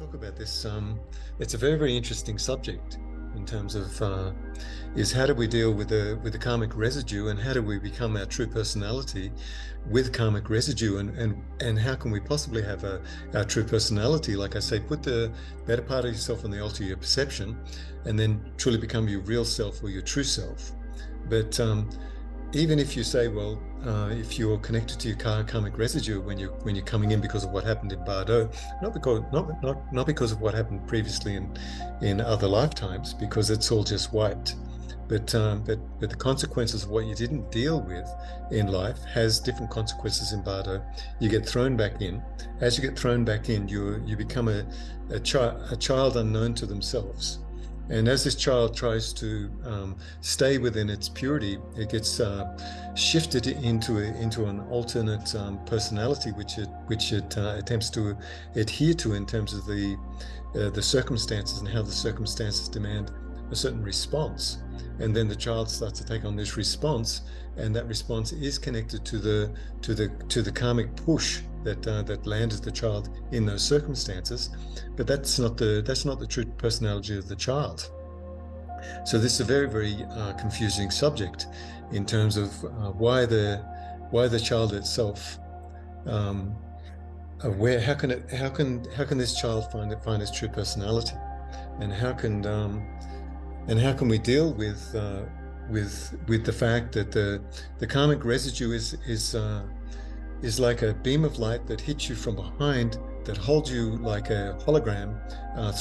talk about this. It's a very, very interesting subject in terms of is how do we deal with the karmic residue, and how do we become our true personality with karmic residue, and how can we possibly have our true personality? Like I say, put the better part of yourself on the altar of your perception, and then truly become your real self or your true self. But even if you say, well, if you're connected to your karmic residue when you're coming in because of what happened in Bardo, not because of what happened previously in other lifetimes, because it's all just wiped, but the consequences of what you didn't deal with in life has different consequences in Bardo. You get thrown back in. As you get thrown back in, you become a child unknown to themselves. And as this child tries to stay within its purity, it gets shifted into an alternate personality, which it attempts to adhere to in terms of the circumstances and how the circumstances demand a certain response. And then the child starts to take on this response, and that response is connected to the karmic push that landed the child in those circumstances. But that's not the true personality of the child. So this is a very, very confusing subject in terms of why the child itself, how can this child find its true personality, and how can we deal with the fact that the karmic residue is like a beam of light that hits you from behind, that holds you like a hologram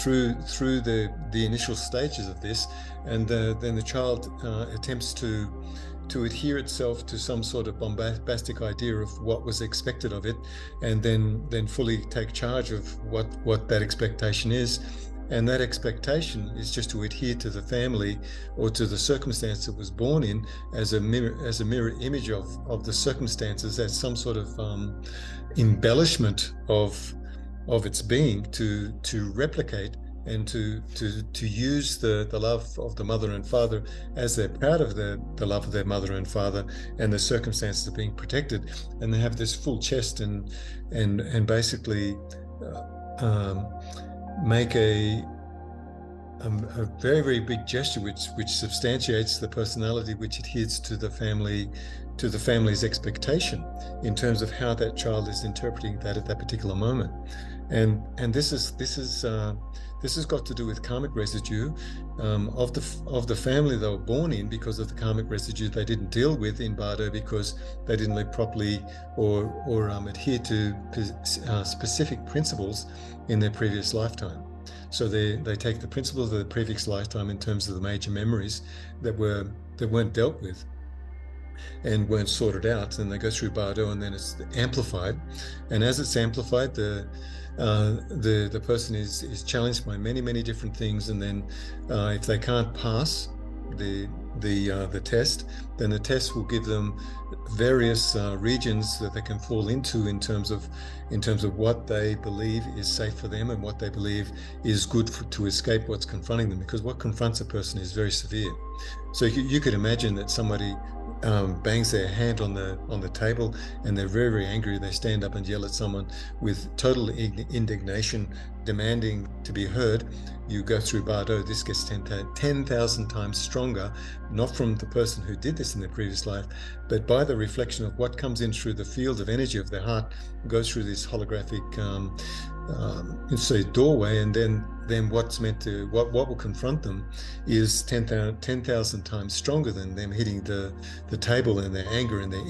through the initial stages of this, and then the child attempts to adhere itself to some sort of bombastic idea of what was expected of it, and then fully take charge of what that expectation is. And that expectation is just to adhere to the family or to the circumstance it was born in as a mirror image of the circumstances, as some sort of embellishment of its being to replicate and to use the love of the mother and father, as they're proud of the love of their mother and father and the circumstances of being protected. And they have this full chest and basically make a very, very big gesture which substantiates the personality, which adheres to the family's expectation in terms of how that child is interpreting that at that particular moment. And this has got to do with karmic residue of the family they were born in, because of the karmic residue they didn't deal with in Bardo, because they didn't live properly or adhere to specific principles in their previous lifetime. So they take the principles of the previous lifetime in terms of the major memories that weren't dealt with and weren't sorted out, and they go through Bardo, and then it's amplified. And as it's amplified, the person is challenged by many, many different things, and then if they can't pass the test, then the test will give them various regions that they can fall into in terms of what they believe is safe for them and what they believe is good to escape what's confronting them, because what confronts a person is very severe. So you could imagine that somebody bangs their hand on the table and they're very, very angry. They stand up and yell at someone with total indignation, demanding to be heard. You go through Bardo, this gets 10,000 times stronger, not from the person who did this in their previous life, but by the reflection of what comes in through the field of energy of their heart, goes through this holographic doorway, and then what's meant to what will confront them is 10,000 times stronger than them hitting the table and their anger and their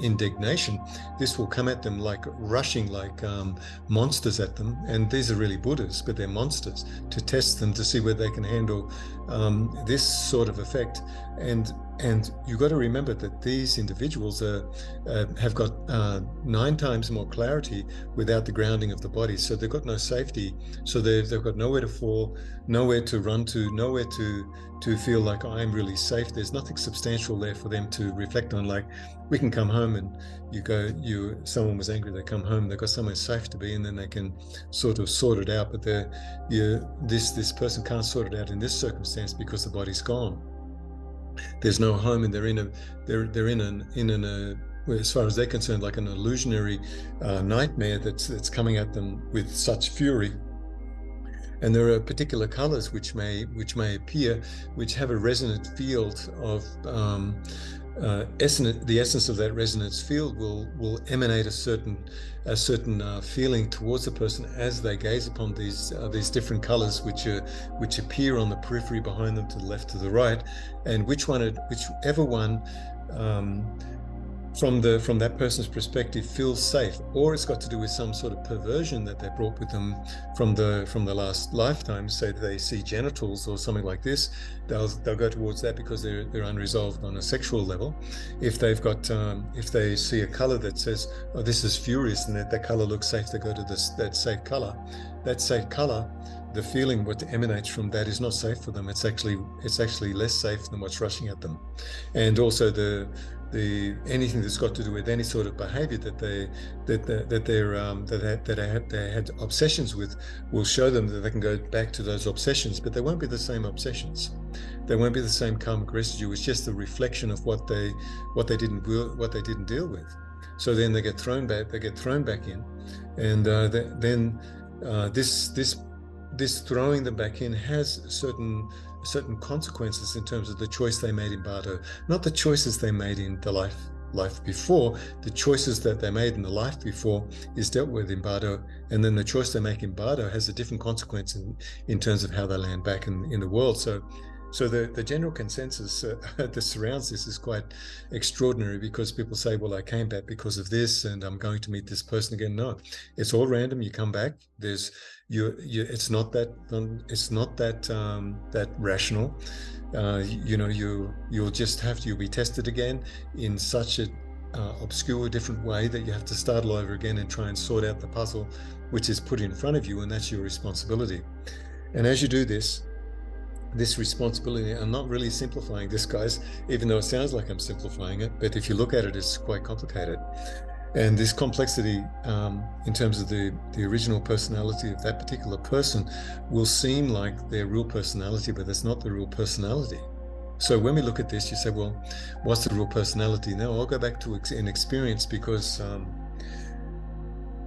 indignation. This will come at them like rushing like monsters at them, and these are really Buddhas, but they're monsters, to test them to see whether they can handle this sort of effect. And you've got to remember that these individuals have got 9 times more clarity without the grounding of the body. So they've got no safety. So they've got nowhere to fall, nowhere to run to, nowhere to feel like I'm really safe. There's nothing substantial there for them to reflect on. Like, we can come home and someone was angry, they come home, they've got somewhere safe to be, and then they can sort of sort it out. But this person can't sort it out in this circumstance because the body's gone. There's no home, and they're in as far as they're concerned, like an illusionary nightmare that's coming at them with such fury And there are particular colors which may appear, which have a resonant field of the essence of that resonance field will emanate a certain feeling towards the person as they gaze upon these different colors which appear on the periphery behind them, to the left, to the right, and whichever one from that person's perspective feels safe, or it's got to do with some sort of perversion that they brought with them from the last lifetime. Say they see genitals or something like this, they'll go towards that because they're unresolved on a sexual level. If they've got if they see a color that says, oh, this is furious, and that color looks safe, they go to that safe color. That safe color, the feeling what emanates from that is not safe for them. It's actually less safe than what's rushing at them. And also anything that's got to do with any sort of behavior that they had obsessions with will show them that they can go back to those obsessions, but they won't be the same obsessions. They won't be the same karmic residue. It's just a reflection of what they didn't deal with. So then they get thrown back. They get thrown back in, and then this throwing them back in has certain consequences in terms of the choice they made in Bardo, not the choices they made in the life before. The choices that they made in the life before is dealt with in Bardo, and then the choice they make in Bardo has a different consequence in terms of how they land back in the world. So the general consensus that surrounds this is quite extraordinary, because people say, well, I came back because of this and I'm going to meet this person again. No, it's all random. You come back. It's not that rational. You'll be tested again in such a obscure, different way that you have to start all over again and try and sort out the puzzle which is put in front of you, and that's your responsibility. And as you do this responsibility, I'm not really simplifying this, guys, even though it sounds like I'm simplifying it, but if you look at it, it's quite complicated. And this complexity, in terms of the original personality of that particular person, will seem like their real personality, but it's not the real personality. So when we look at this, you say, well, what's the real personality? Now I'll go back to an experience, because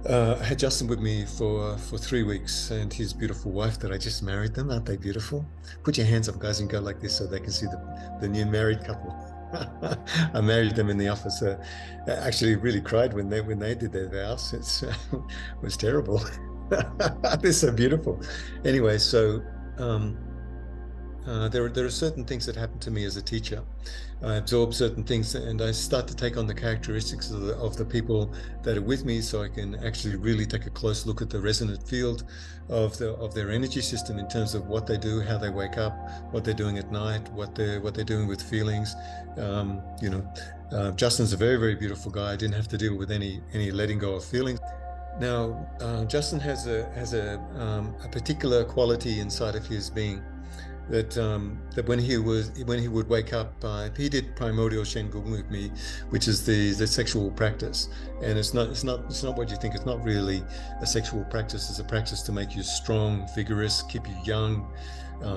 I had Justin with me for 3 weeks, and his beautiful wife that I just married them. Aren't they beautiful? Put your hands up, guys, and go like this so they can see the new married couple. I married them in the office. I actually really cried when they did their vows. It was terrible. They're so beautiful. Anyway, so there are certain things that happen to me as a teacher. I absorb certain things, and I start to take on the characteristics of the people that are with me, so I can actually really take a close look at the resonant field of their energy system in terms of what they do, how they wake up, what they're doing at night, what they're doing with feelings. Justin's a very, very beautiful guy. I didn't have to deal with any letting go of feelings. Now, Justin has a particular quality inside of his being, that when he would wake up, he did primordial Shen Gong with me, which is the sexual practice, and it's not what you think. It's not really a sexual practice. It's a practice to make you strong, vigorous, keep you young,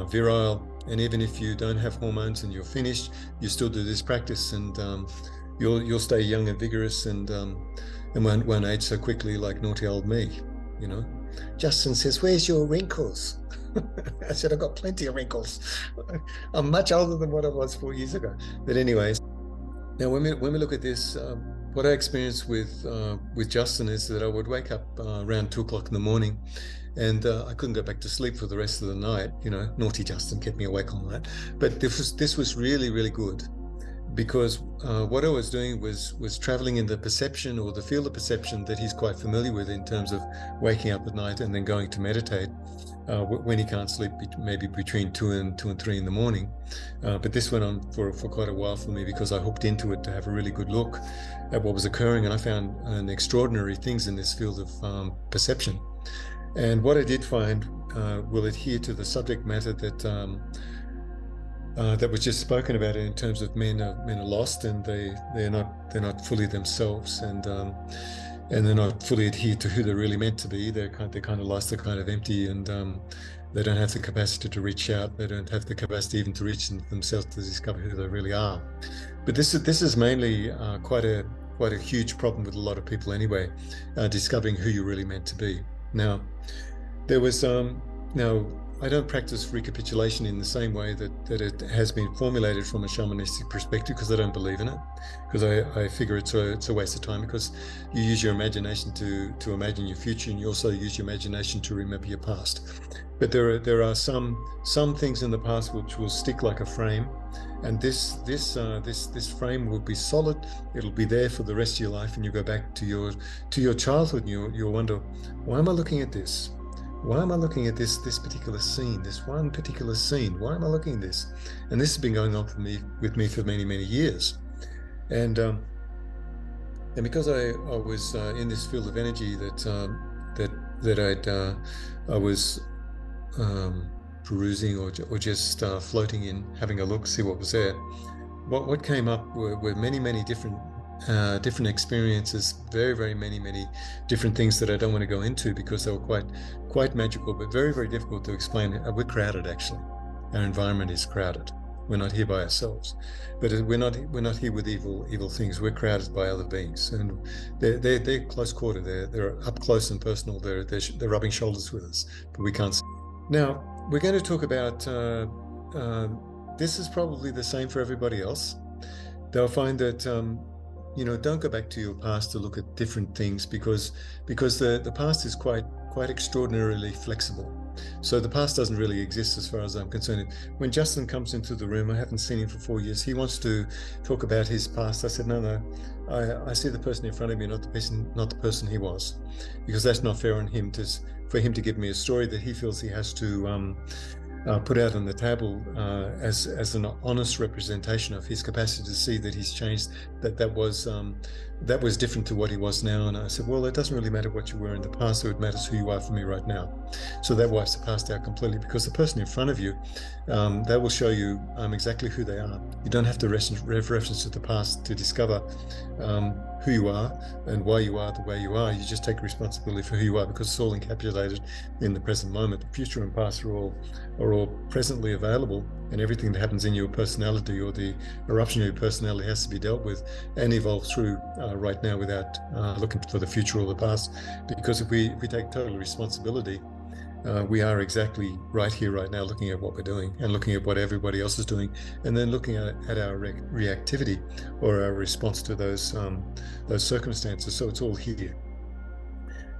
virile, and even if you don't have hormones and you're finished, you still do this practice, and you'll stay young and vigorous, and won't age so quickly like naughty old me. Justin says, "Where's your wrinkles?" I said, "I've got plenty of wrinkles. I'm much older than what I was 4 years ago." But anyways, now when we look at this, what I experienced with Justin is that I would wake up around 2 o'clock in the morning, and I couldn't go back to sleep for the rest of the night. Naughty Justin kept me awake all night. But this was really, really good, because what I was doing was traveling in the perception, or the field of perception that he's quite familiar with, in terms of waking up at night and then going to meditate when he can't sleep, maybe between 2 and 3 in the morning. But this went on for quite a while for me, because I hooked into it to have a really good look at what was occurring, and I found extraordinary things in this field of perception. And what I did find will adhere to the subject matter that was just spoken about, in terms of men are lost, and they're not fully themselves, and they're not fully adhered to who they're really meant to be. They're kind of lost, they're kind of empty, and they don't have the capacity to reach out. They don't have the capacity even to reach themselves to discover who they really are. But this is mainly quite a huge problem with a lot of people anyway, discovering who you're really meant to be. Now, there was Now, I don't practice recapitulation in the same way that it has been formulated from a shamanistic perspective, because I don't believe in it, because I figure it's a waste of time, because you use your imagination to imagine your future, and you also use your imagination to remember your past. But there are some things in the past which will stick like a frame, and this frame will be solid. It'll be there for the rest of your life, and you go back to your childhood, and you'll wonder, why am I looking at this? Why am I looking at this particular scene, this one particular scene? Why am I looking at this? And this has been going on with me for many, many years. And because I was in this field of energy I was perusing or just floating in, having a look, see what was there. What came up were many different experiences, very many different things that I don't want to go into, because they were quite magical, but very difficult to explain. We're crowded, actually. Our environment is crowded. We're not here by ourselves, but we're not here with evil things. We're crowded by other beings, and they're close quarter. They're up close and personal. They're rubbing shoulders with us, but we can't see. Now we're going to talk about. This is probably the same for everybody else. They'll find that. Don't go back to your past to look at different things, because the past is quite extraordinarily flexible. So the past doesn't really exist as far as I'm concerned. When Justin comes into the room, I haven't seen him for 4 years. He wants to talk about his past. I said, no. I see the person in front of me, not the person he was, because that's not fair on him for him to give me a story that he feels he has to put out on the table as an honest representation of his capacity to see that he's changed, that was different to what he was now. And I said, well, it doesn't really matter what you were in the past, it matters who you are for me right now. So that wipes the past out completely, because the person in front of you, they will show you exactly who they are. You don't have to reference to the past to discover who you are and why you are the way you are. You just take responsibility for who you are, because it's all encapsulated in the present moment. The future and past are all presently available, and everything that happens in your personality or the eruption of your personality has to be dealt with and evolved through right now, without looking for the future or the past. Because if we take total responsibility, we are exactly right here, right now, looking at what we're doing and looking at what everybody else is doing, and then looking at our reactivity or our response to those circumstances. So it's all here.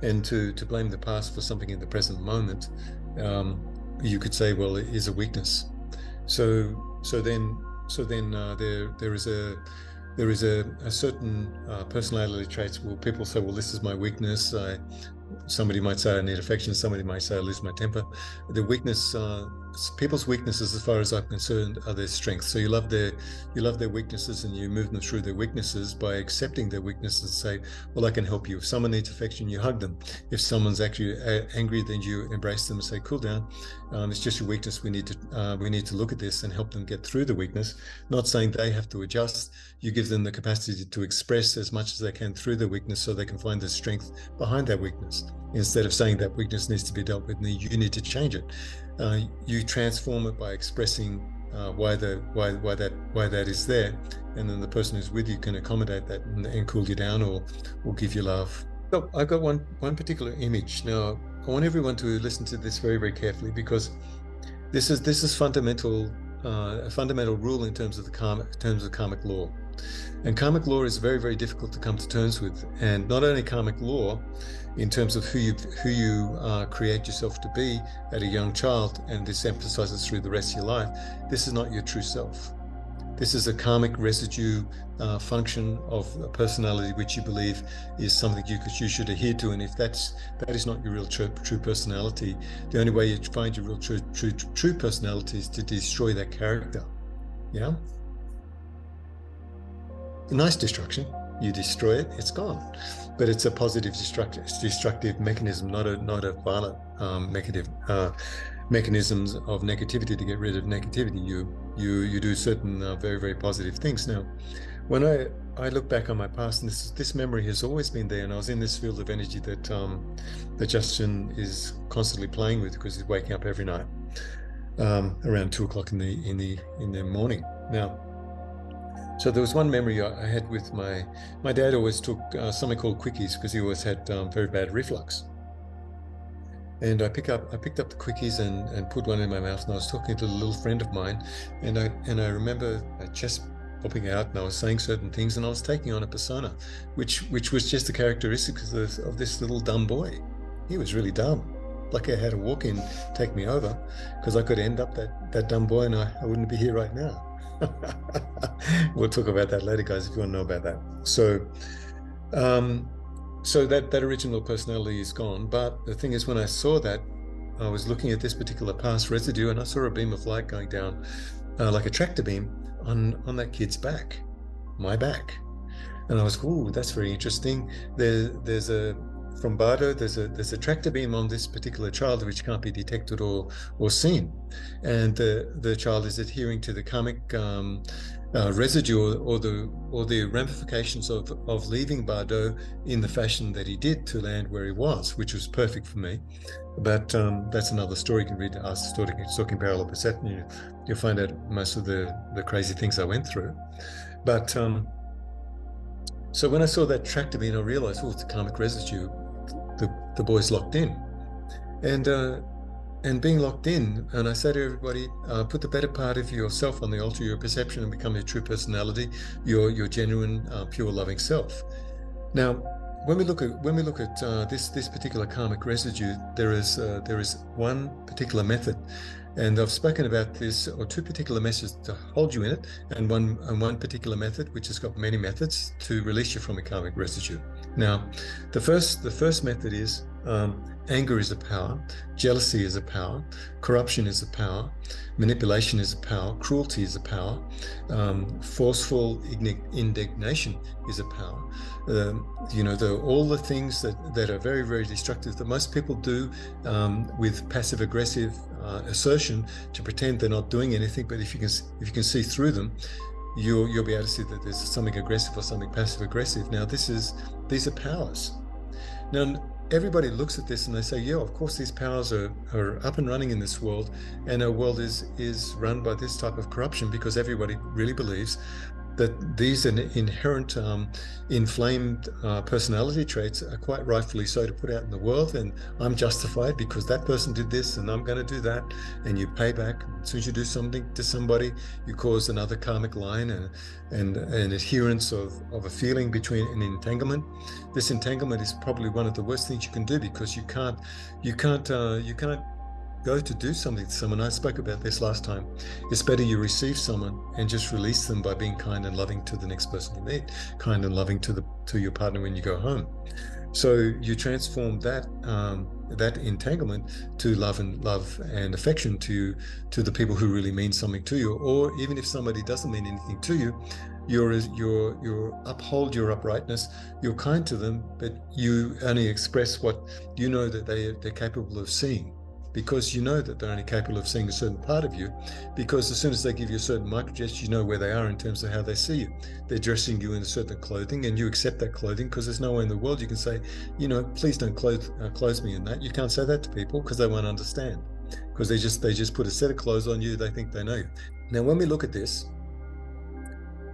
And to blame the past for something in the present moment, you could say, well, it is a weakness. So then there is a certain personality traits. Well, people say, well, this is my weakness. Somebody might say I need affection. Somebody might say I lose my temper. The weakness, people's weaknesses, as far as I'm concerned, are their strengths. So you love their weaknesses, and you move them through their weaknesses by accepting their weaknesses and say, well, I can help you. If someone needs affection, you hug them. If someone's actually angry, then you embrace them and say, cool down. It's just your weakness. We need to look at this and help them get through the weakness. Not saying they have to adjust. You give them the capacity to express as much as they can through their weakness, so they can find the strength behind that weakness. Instead of saying that weakness needs to be dealt with and you need to change it, you transform it by expressing why that is there, and then the person who's with you can accommodate that and cool you down or give you love. So I've got one particular image. Now I want everyone to listen to this very carefully, because this is fundamental, a fundamental rule in terms of karmic law. And karmic law is very difficult to come to terms with. And not only karmic law, in terms of who you create yourself to be at a young child, and this emphasizes through the rest of your life, this is not your true self. This is a karmic residue function of a personality which you believe is something you should adhere to. And if that is not your real true personality, the only way you find your real true personality is to destroy that character. Yeah. A nice destruction. You destroy it, it's gone. But it's a positive destructive mechanism, not a violent mechanisms of negativity to get rid of negativity. You do certain very positive things. Now, when I look back on my past, and this memory has always been there, and I was in this field of energy that Justin is constantly playing with, because he's waking up every night around 2 o'clock in the morning. Now, so there was one memory I had with my dad. Always took something called quickies, because he always had very bad reflux. And I picked up the quickies and put one in my mouth, and I was talking to a little friend of mine, and I remember my chest popping out, and I was saying certain things, and I was taking on a persona, which was just the characteristics of this little dumb boy. He was really dumb. Like I had a walk-in take me over, because I could end up that dumb boy, and I wouldn't be here right now. We'll talk about that later, guys, if you want to know about that. So that original personality is gone. But the thing is, when I saw that, I was looking at this particular past residue, and I saw a beam of light going down like a tractor beam on that kid's back, my back. And I was, ooh, that's very interesting. From Bardo, there's a tractor beam on this particular child which can't be detected or seen, and the child is adhering to the karmic residue or the ramifications of leaving Bardo in the fashion that he did to land where he was, which was perfect for me. But that's another story. You can read Ask Stalking Parallel Perception. You'll find out most of the crazy things I went through. But so when I saw that tractor beam, I realized, oh, it's a karmic residue. The boy's locked in, and being locked in. And I say to everybody, put the better part of yourself on the altar, your perception, and become your true personality, your genuine, pure, loving self. Now, when we look at this particular karmic residue, there is one particular method. And I've spoken about this, or two particular methods to hold you in it, and one particular method, which has got many methods to release you from a karmic residue. Now, the first method is anger is a power, jealousy is a power, corruption is a power, manipulation is a power, cruelty is a power, forceful indignation is a power. All the things that are very, very destructive that most people do with passive aggressive assertion to pretend they're not doing anything. But if you can see through them, you'll be able to see that there's something aggressive or something passive aggressive. Now these are powers. Now everybody looks at this and they say, yeah, of course these powers are up and running in this world, and our world is run by this type of corruption, because everybody really believes that these inherent inflamed personality traits are quite rightfully so to put out in the world, and I'm justified because that person did this and I'm going to do that, and you pay back. As soon as you do something to somebody, you cause another karmic line and an adherence of a feeling between an entanglement. This entanglement is probably one of the worst things you can do, because you can't go to do something to someone. I spoke about this last time. It's better you receive someone and just release them by being kind and loving to the next person you meet, kind and loving to your partner when you go home. So you transform that entanglement to love and affection to the people who really mean something to you. Or even if somebody doesn't mean anything to you, you uphold your uprightness, you're kind to them, but you only express what you know that they're capable of seeing, because you know that they're only capable of seeing a certain part of you, because as soon as they give you a certain microgesture, you know where they are in terms of how they see you. They're dressing you in a certain clothing, and you accept that clothing, because there's no way in the world you can say, please don't clothe me in that. You can't say that to people, because they won't understand, because they just put a set of clothes on you. They think they know you. Now, when we look at this,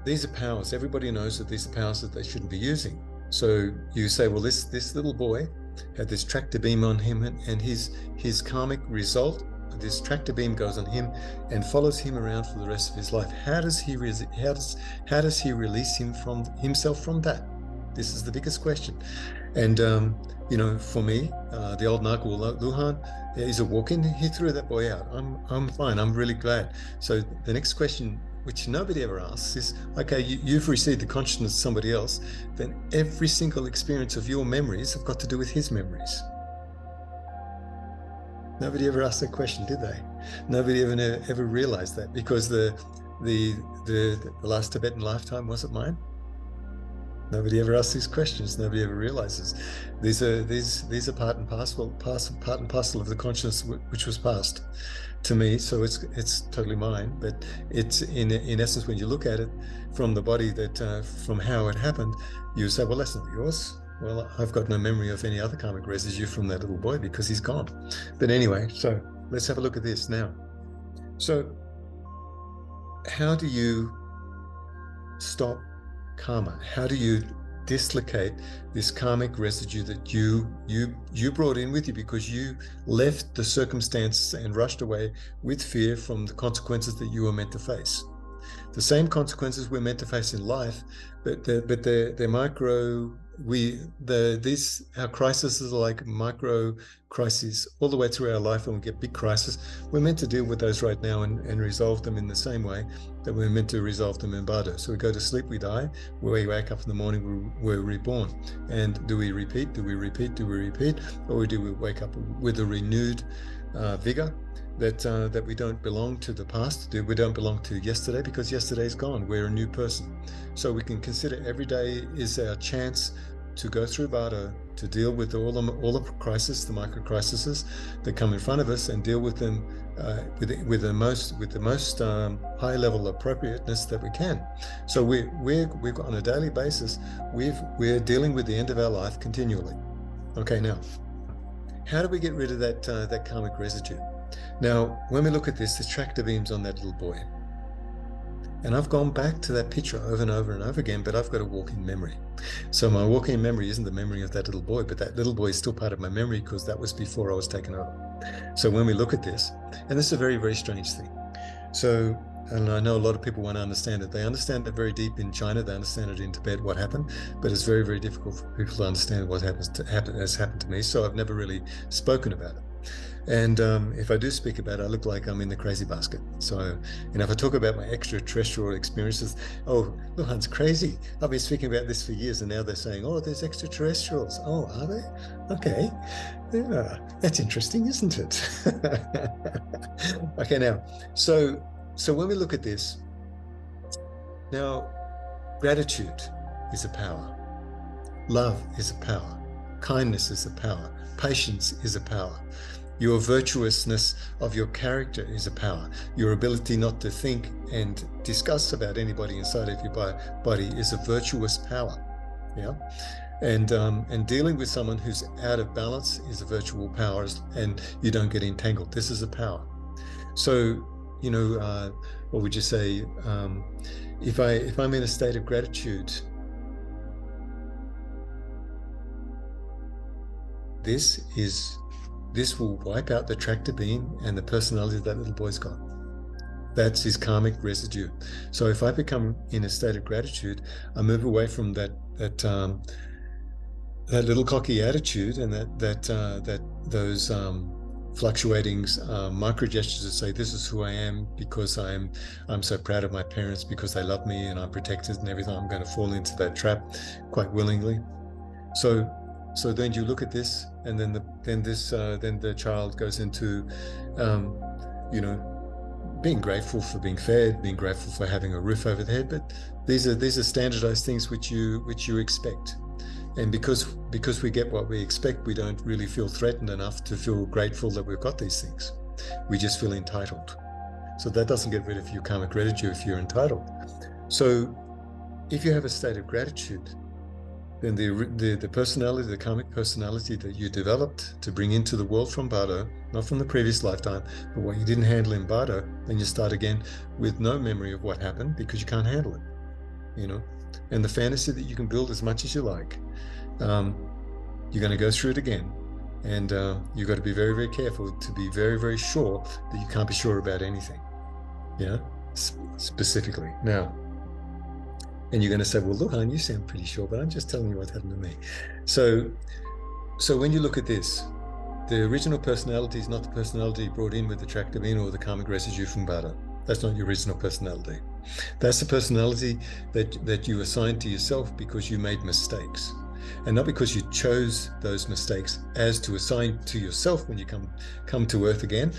these are powers. Everybody knows that these are powers that they shouldn't be using. So you say, well, this little boy had this tractor beam on him, and his karmic result, this tractor beam goes on him and follows him around for the rest of his life. How does he release himself from that? This is the biggest question. And for me, the old Nargle Lujan is a walk-in. He threw that boy out. I'm fine. I'm really glad. So the next question, which nobody ever asks, is, okay, you've received the consciousness of somebody else, then every single experience of your memories have got to do with his memories. Nobody ever asked that question, did they? Nobody ever realized that, because the last Tibetan lifetime wasn't mine. Nobody ever asks these questions. Nobody ever realizes these are part and parcel of the consciousness which was passed to me. So it's totally mine. But it's in essence, when you look at it from the body, that from how it happened, you say, well, that's not yours. Well, I've got no memory of any other karmic residue from that little boy, because he's gone. But anyway, so let's have a look at this now. So how do you stop karma? How do you dislocate this karmic residue that you brought in with you because you left the circumstances and rushed away with fear from the consequences that you were meant to face. The same consequences we're meant to face in life, but they're micro. Our crises are like micro crises all the way through our life. When we get big crises, we're meant to deal with those right now and resolve them in the same way that we're meant to resolve them in Bardo. So we go to sleep, we die, we wake up in the morning, we're reborn. And do we repeat? Do we repeat? Do we repeat? Or do we wake up with a renewed vigor? That we don't belong to the past, we don't belong to yesterday, because yesterday's gone. We're a new person. So we can consider every day is our chance to go through Bardo, to deal with all the crises, the micro crises that come in front of us, and deal with them with the most high level appropriateness that we can. So we're on a daily basis, we're dealing with the end of our life continually. Okay, now, how do we get rid of that karmic residue? Now, when we look at this, the tractor beam's on that little boy. And I've gone back to that picture over and over and over again, but I've got a walking memory. So my walking memory isn't the memory of that little boy, but that little boy is still part of my memory because that was before I was taken over. So when we look at this, and this is a very, very strange thing. So, and I know a lot of people want to understand it. They understand it very deep in China. They understand it in Tibet, what happened, but it's very, very difficult for people to understand what has happened to me. So I've never really spoken about it. And if I do speak about it, I look like I'm in the crazy basket. So, if I talk about my extraterrestrial experiences, oh, Lujan's crazy. I've been speaking about this for years, and now they're saying, oh, there's extraterrestrials. Oh, are they? Okay. Yeah, that's interesting, isn't it? Okay, now, so when we look at this, now, gratitude is a power. Love is a power. Kindness is a power. Patience is a power. Your virtuousness of your character is a power. Your ability not to think and discuss about anybody inside of your body is a virtuous power. Yeah, and dealing with someone who's out of balance is a virtual power, and you don't get entangled. This is a power. So, what would you say? If I'm in a state of gratitude, this will wipe out the tractor beam and the personality that little boy's got. That's his karmic residue. So if I become in a state of gratitude, I move away from that little cocky attitude and those fluctuating micro gestures that say, this is who I am because I'm so proud of my parents, because they love me and I'm protected and everything. I'm going to fall into that trap quite willingly. So then you look at this, and then the child goes into, being grateful for being fed, being grateful for having a roof over the head. But these are standardized things which you expect, and because we get what we expect, we don't really feel threatened enough to feel grateful that we've got these things. We just feel entitled. So that doesn't get rid of your karmic residue if you're entitled. So if you have a state of gratitude, then the personality, the karmic personality that you developed to bring into the world from Bardo, not from the previous lifetime, but what you didn't handle in Bardo, then you start again with no memory of what happened because you can't handle it, And the fantasy that you can build as much as you like, you're going to go through it again. And you've got to be very, very careful to be very, very sure that you can't be sure about anything, specifically. Now, and you're going to say, well, Lujan, you sound pretty sure, but I'm just telling you what happened to me. So when you look at this, the original personality is not the personality brought in with the tractor beam or the karmic residue from Bardo. That's not your original personality. That's the personality that you assigned to yourself because you made mistakes. And not because you chose those mistakes as to assign to yourself when you come to Earth again.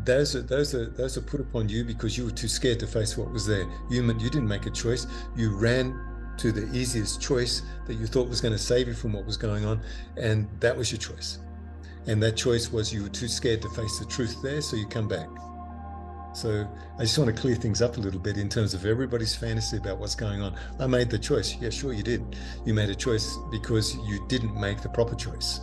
Those are put upon you because you were too scared to face what was there. You didn't make a choice. You ran to the easiest choice that you thought was going to save you from what was going on, and that was your choice. And that choice was you were too scared to face the truth there, so you come back. So I just want to clear things up a little bit in terms of everybody's fantasy about what's going on. I made the choice. Yeah, sure you did. You made a choice because you didn't make the proper choice.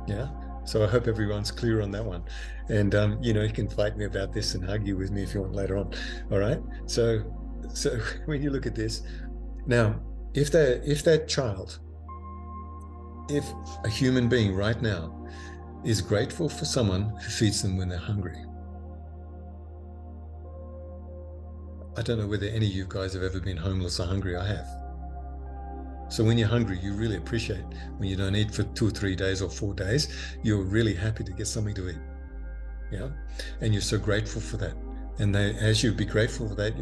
Yeah. So I hope everyone's clear on that one. And, you can fight me about this and argue with me if you want later on. All right. So when you look at this, now, if that child, if a human being right now is grateful for someone who feeds them when they're hungry. I don't know whether any of you guys have ever been homeless or hungry. I have. So when you're hungry, you really appreciate when you don't eat for 2 or 3 days or 4 days. You're really happy to get something to eat. Yeah. And you're so grateful for that. And as you be grateful for that,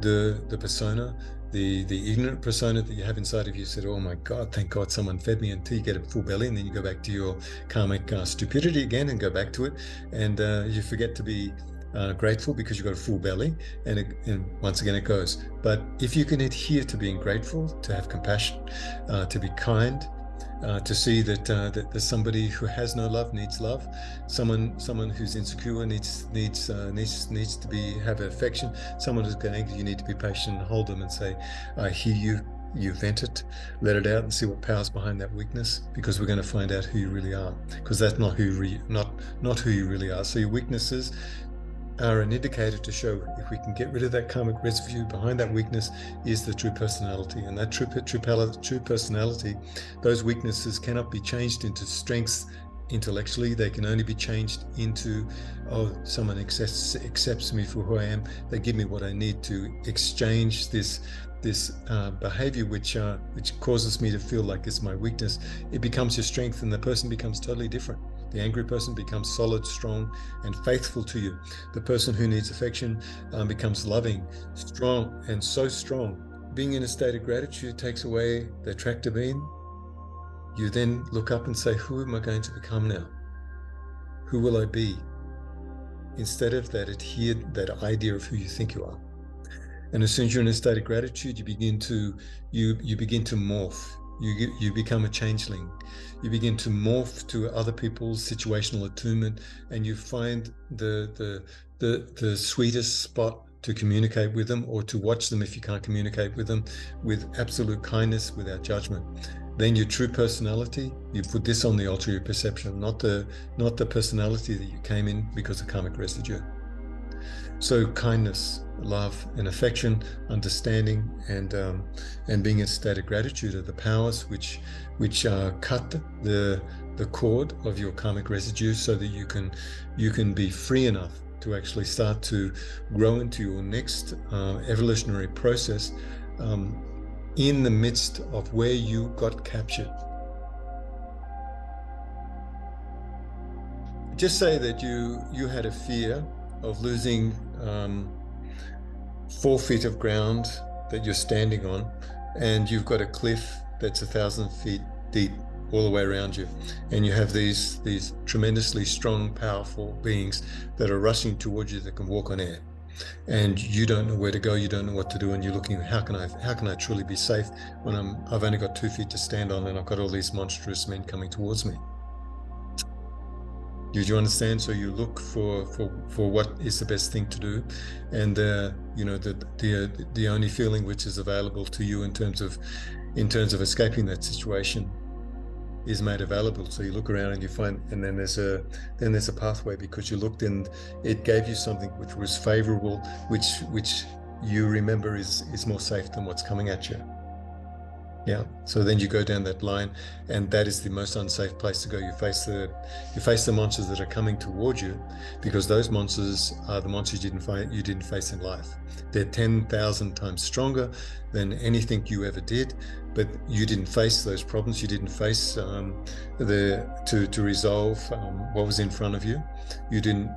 the persona, the ignorant persona that you have inside of you said, oh my God, thank God someone fed me, until you get a full belly, and then you go back to your karmic stupidity again and go back to it. And you forget to be grateful because you've got a full belly, and once again it goes. But if you can adhere to being grateful, to have compassion, to be kind, to see that there's somebody who has no love needs love, someone who's insecure needs to have affection, someone who's got anger, you need to be patient and hold them and say, I hear you. You vent it, let it out, and see what power's behind that weakness, because we're going to find out who you really are, because that's not who you really are. So your weaknesses are an indicator to show if we can get rid of that karmic residue behind that weakness is the true personality. And that true personality, those weaknesses cannot be changed into strengths intellectually. They can only be changed into, oh, someone accepts me for who I am. They give me what I need to exchange this behavior which causes me to feel like it's my weakness. It becomes your strength, and the person becomes totally different. The angry person becomes solid, strong, and faithful to you. The person who needs affection becomes loving, strong, and so strong. Being in a state of gratitude takes away the attractor beam. You then look up and say, who am I going to become now? Who will I be? Instead of that idea of who you think you are. And as soon as you're in a state of gratitude, you begin to morph. You become a changeling. You begin to morph to other people's situational attunement, and you find the sweetest spot to communicate with them, or to watch them if you can't communicate with them, with absolute kindness, without judgment. Then your true personality, you put this on the altar of your perception, not the personality that you came in because of karmic residue. So kindness, love, and affection, understanding, and being in a state of gratitude are the powers which cut the cord of your karmic residue, so that you can be free enough to actually start to grow into your next evolutionary process in the midst of where you got captured. Just say that you had a fear of losing 4 feet of ground that you're standing on, and you've got a cliff that's 1,000 feet deep all the way around you, and you have these tremendously strong, powerful beings that are rushing towards you that can walk on air, and you don't know where to go, you don't know what to do, and you're looking, how can I truly be safe when I've only got 2 feet to stand on, and I've got all these monstrous men coming towards me. Do you understand? So you look for what is the best thing to do, and the only feeling which is available to you in terms of escaping that situation is made available. So you look around and you find, and then there's a pathway, because you looked and it gave you something which was favorable, which you remember is more safe than what's coming at you. Yeah. So then you go down that line, and that is the most unsafe place to go. You face the monsters that are coming towards you, because those monsters are the monsters you didn't face in life. They're 10,000 times stronger than anything you ever did, but you didn't face those problems. You didn't face to resolve what was in front of you. You didn't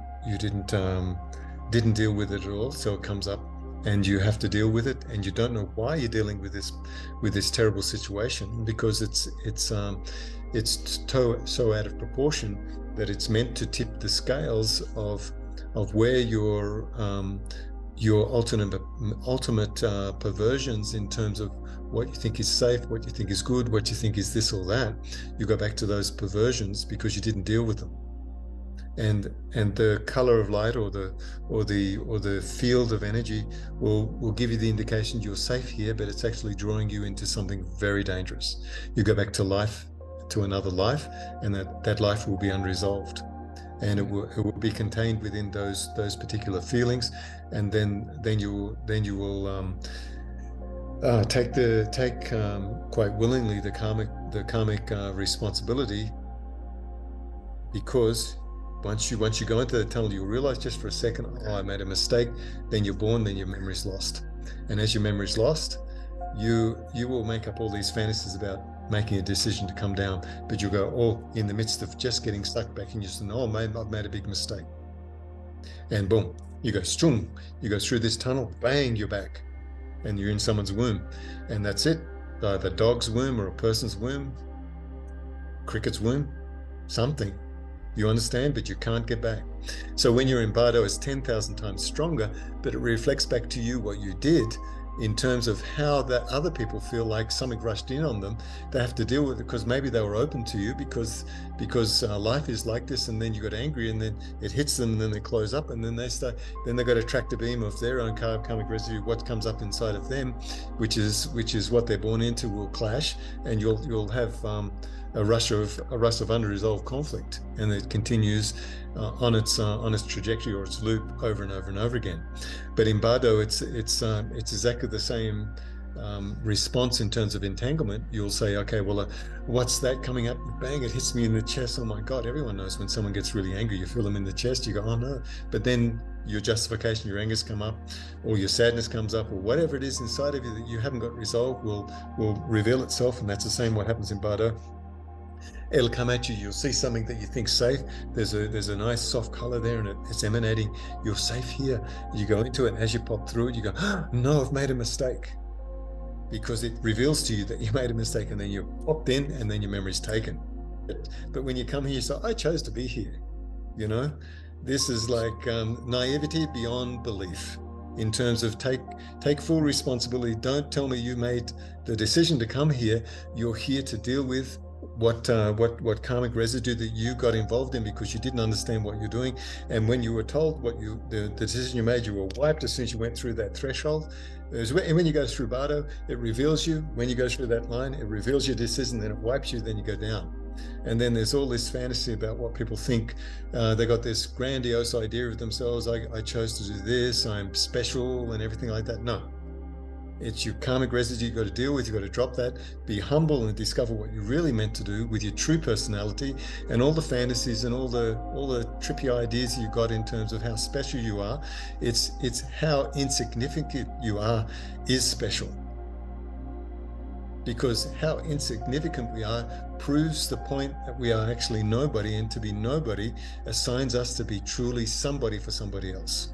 deal with it at all. So it comes up, and you have to deal with it, and you don't know why you're dealing with this terrible situation, because it's so out of proportion that it's meant to tip the scales of where your ultimate perversions in terms of what you think is safe, what you think is good, what you think is this or that. You go back to those perversions because you didn't deal with them. And the color of light or the field of energy will give you the indication you're safe here, but it's actually drawing you into something very dangerous. You go back to life, to another life, and that life will be unresolved, and it will be contained within those particular feelings, and then you will Take quite willingly the karmic responsibility, because once you go into the tunnel, you'll realize just for a second, oh, I made a mistake. Then you're born, then your memory's lost, and as your memory's lost, you will make up all these fantasies about making a decision to come down, but you'll go, oh, in the midst of just getting stuck back in, you just know, oh man, I've made a big mistake, and boom, you go strung, you go through this tunnel, bang, you're back. And you're in someone's womb, and that's it. Either a dog's womb or a person's womb, cricket's womb, something. You understand, but you can't get back. So when you're in Bardo, it's 10,000 times stronger, but it reflects back to you what you did in terms of how that other people feel like something rushed in on them. They have to deal with it because maybe they were open to you because life is like this, and then you got angry, and then it hits them, and then they close up, and then they got to track the beam of their own karmic residue. What comes up inside of them, which is what they're born into, will clash, and you'll have a rush of unresolved conflict, and it continues on its trajectory or its loop over and over and over again. But in Bardo, it's exactly the same response in terms of entanglement. You'll say, okay, well, what's that coming up? Bang, it hits me in the chest. Oh my God, everyone knows when someone gets really angry, you feel them in the chest, you go, oh no. But then your justification, your angers come up, or your sadness comes up, or whatever it is inside of you that you haven't got resolved will reveal itself. And that's the same what happens in Bardo. It'll come at you. You'll see something that you think's safe. There's a nice soft color there, and it's emanating. You're safe here. You go into it, and as you pop through it, you go, oh, no, I've made a mistake, because it reveals to you that you made a mistake, and then you're popped in, and then your memory's taken. But when you come here, you say, I chose to be here. You know, this is like naivety beyond belief. In terms of take full responsibility. Don't tell me you made the decision to come here. You're here to deal with what karmic residue that you got involved in because you didn't understand what you're doing. And when you were told the decision you made, you were wiped as soon as you went through that threshold. And when you go through Bardo, it reveals you. When you go through that line, it reveals your decision, then it wipes you, then you go down. And then there's all this fantasy about what people think. They got this grandiose idea of themselves. I chose to do this, I'm special and everything like that. No. It's your karmic residue you've got to deal with. You've got to drop that, be humble, and discover what you're really meant to do with your true personality, and all the fantasies and all the trippy ideas you got in terms of how special you are. It's how insignificant you are is special. Because how insignificant we are proves the point that we are actually nobody, and to be nobody assigns us to be truly somebody for somebody else.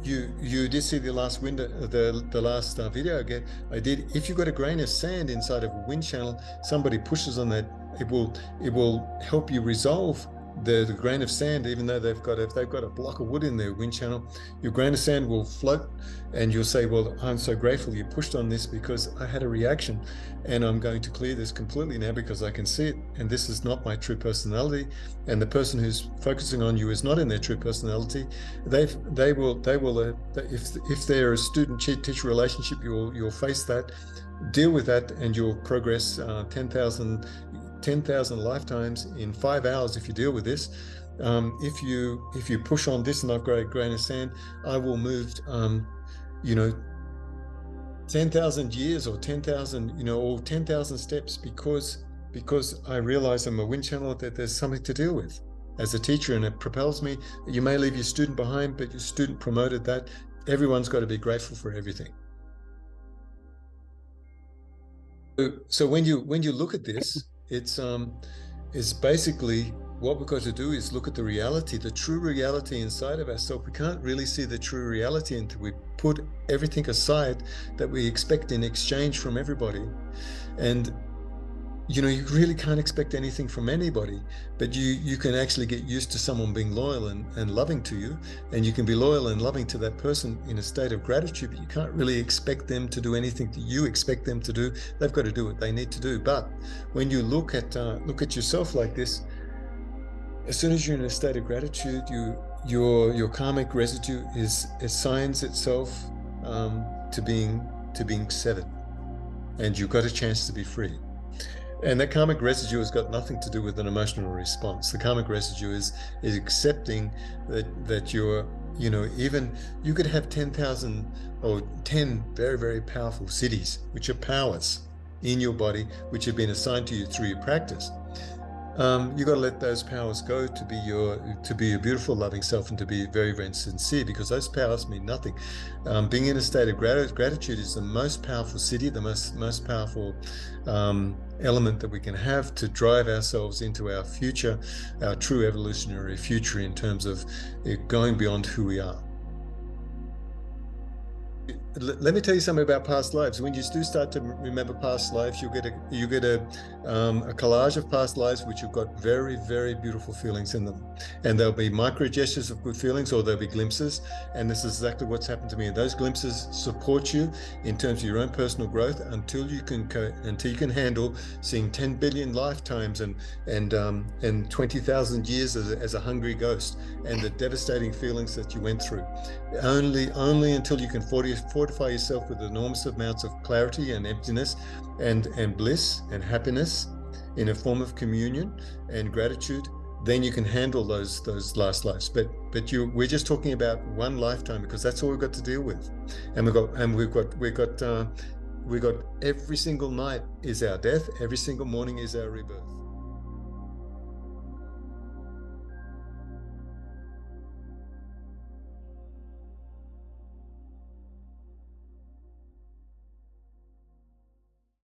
You did see the last window, the last video again. I did. If you've got a grain of sand inside of a wind channel, somebody pushes on that, it will help you resolve the grain of sand, even though if they've got a block of wood in their wind channel, your grain of sand will float, and you'll say, well, I'm so grateful you pushed on this because I had a reaction, and I'm going to clear this completely now because I can see it, and this is not my true personality. And the person who's focusing on you is not in their true personality. They will if they're a student-teacher relationship, you'll face that, deal with that, and you'll progress 10,000 lifetimes in 5 hours if you deal with this. If you push on this, and I've got a grain of sand, I will move 10,000 years or 10,000 or 10,000 steps because I realize I'm a wind channel, that there's something to deal with as a teacher, and it propels me. You may leave your student behind, but your student promoted that. Everyone's got to be grateful for everything. So when you look at this, it's basically what we've got to do is look at the reality, the true reality inside of ourselves. We can't really see the true reality until we put everything aside that we expect in exchange from everybody. And you really can't expect anything from anybody, but you can actually get used to someone being loyal and loving to you, and you can be loyal and loving to that person in a state of gratitude, but you can't really expect them to do anything that you expect them to do. They've got to do what they need to do. But when you look at yourself like this, as soon as you're in a state of gratitude, your karmic residue assigns itself to being severed, and you've got a chance to be free. And that karmic residue has got nothing to do with an emotional response. The karmic residue is accepting that you're You know, even you could have 10,000 or 10 very, very powerful cities, which are powers in your body, which have been assigned to you through your practice. You got to let those powers go to be your beautiful, loving self, and to be very, very sincere, because those powers mean nothing. Being in a state of gratitude is the most powerful city, the most powerful element that we can have to drive ourselves into our future, our true evolutionary future, in terms of going beyond who we are. Let me tell you something about past lives. When you do start to remember past lives, you get a collage of past lives which have got very, very beautiful feelings in them, and there'll be micro gestures of good feelings, or there'll be glimpses. And this is exactly what's happened to me. And those glimpses support you in terms of your own personal growth until you can handle seeing 10 billion lifetimes and 20,000 years as a hungry ghost, and the devastating feelings that you went through. Only until you can fortify yourself with enormous amounts of clarity and emptiness and bliss and happiness in a form of communion and gratitude, then you can handle those last lives. But we're just talking about one lifetime, because that's all we've got to deal with. And we've got every single night is our death, every single morning is our rebirth.